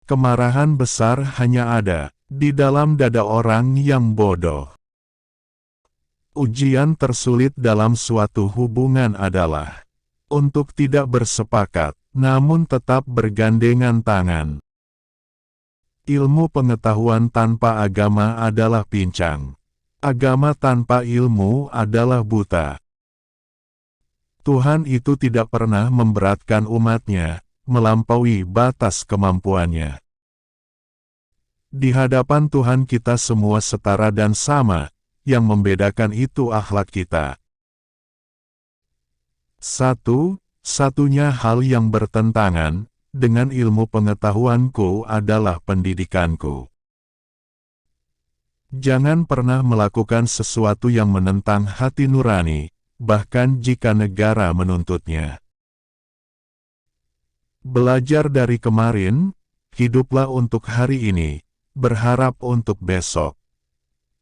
Kemarahan besar hanya ada di dalam dada orang yang bodoh. Ujian tersulit dalam suatu hubungan adalah untuk tidak bersepakat, namun tetap bergandengan tangan. Ilmu pengetahuan tanpa agama adalah pincang. Agama tanpa ilmu adalah buta. Tuhan itu tidak pernah memberatkan umatnya, melampaui batas kemampuannya. Di hadapan Tuhan kita semua setara dan sama, yang membedakan itu akhlak kita. Satu-satunya hal yang bertentangan dengan ilmu pengetahuanku adalah pendidikanku. Jangan pernah melakukan sesuatu yang menentang hati nurani, bahkan jika negara menuntutnya. Belajar dari kemarin, hiduplah untuk hari ini, berharap untuk besok.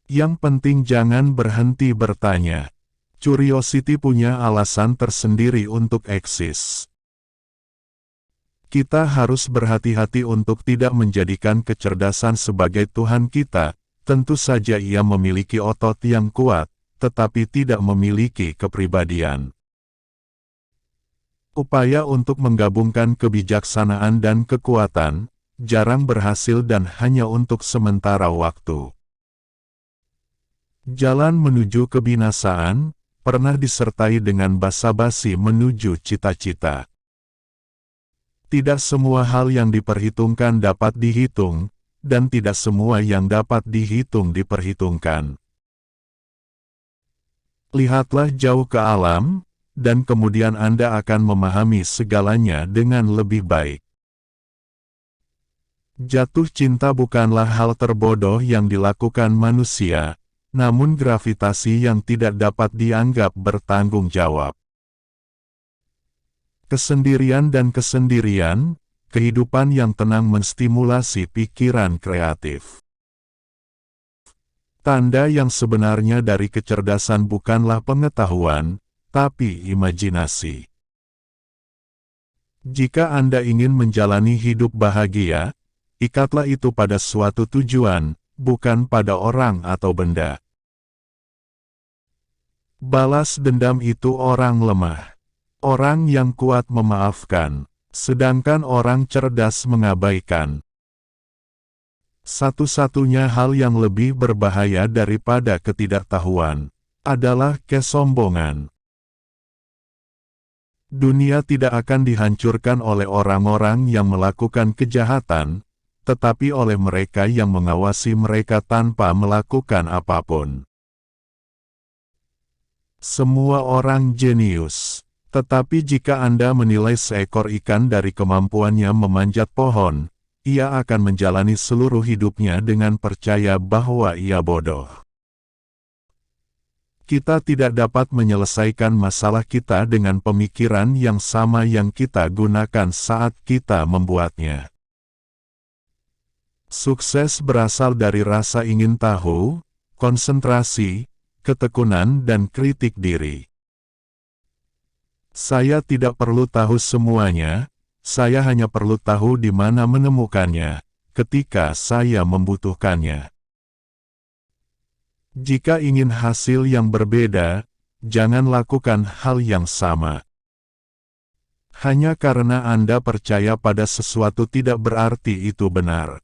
Yang penting jangan berhenti bertanya. Curiosity punya alasan tersendiri untuk eksis. Kita harus berhati-hati untuk tidak menjadikan kecerdasan sebagai Tuhan kita. Tentu saja ia memiliki otot yang kuat, tetapi tidak memiliki kepribadian. Upaya untuk menggabungkan kebijaksanaan dan kekuatan, jarang berhasil dan hanya untuk sementara waktu. Jalan menuju kebinasaan, pernah disertai dengan basa-basi menuju cita-cita. Tidak semua hal yang diperhitungkan dapat dihitung, dan tidak semua yang dapat dihitung diperhitungkan. Lihatlah jauh ke alam, dan kemudian Anda akan memahami segalanya dengan lebih baik. Jatuh cinta bukanlah hal terbodoh yang dilakukan manusia, namun gravitasi yang tidak dapat dianggap bertanggung jawab. Kesendirian dan kesendirian, kehidupan yang tenang menstimulasi pikiran kreatif. Tanda yang sebenarnya dari kecerdasan bukanlah pengetahuan, tapi imajinasi. Jika Anda ingin menjalani hidup bahagia, ikatlah itu pada suatu tujuan, bukan pada orang atau benda. Balas dendam itu orang lemah. Orang yang kuat memaafkan, sedangkan orang cerdas mengabaikan. Satu-satunya hal yang lebih berbahaya daripada ketidaktahuan adalah kesombongan. Dunia tidak akan dihancurkan oleh orang-orang yang melakukan kejahatan, tetapi oleh mereka yang mengawasi mereka tanpa melakukan apapun. Semua orang jenius, tetapi jika Anda menilai seekor ikan dari kemampuannya memanjat pohon, ia akan menjalani seluruh hidupnya dengan percaya bahwa ia bodoh. Kita tidak dapat menyelesaikan masalah kita dengan pemikiran yang sama yang kita gunakan saat kita membuatnya. Sukses berasal dari rasa ingin tahu, konsentrasi, ketekunan dan kritik diri. Saya tidak perlu tahu semuanya, saya hanya perlu tahu di mana menemukannya, ketika saya membutuhkannya. Jika ingin hasil yang berbeda, jangan lakukan hal yang sama. Hanya karena Anda percaya pada sesuatu tidak berarti itu benar.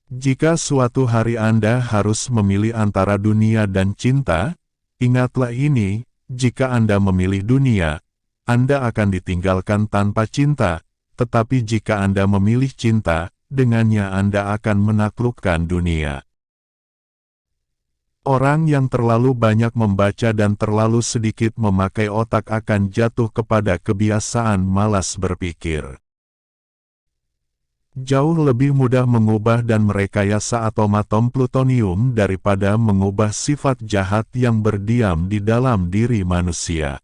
Jika suatu hari Anda harus memilih antara dunia dan cinta, ingatlah ini, jika Anda memilih dunia, Anda akan ditinggalkan tanpa cinta, tetapi jika Anda memilih cinta, dengannya Anda akan menaklukkan dunia. Orang yang terlalu banyak membaca dan terlalu sedikit memakai otak akan jatuh kepada kebiasaan malas berpikir. Jauh lebih mudah mengubah dan merekayasa atom-atom plutonium daripada mengubah sifat jahat yang berdiam di dalam diri manusia.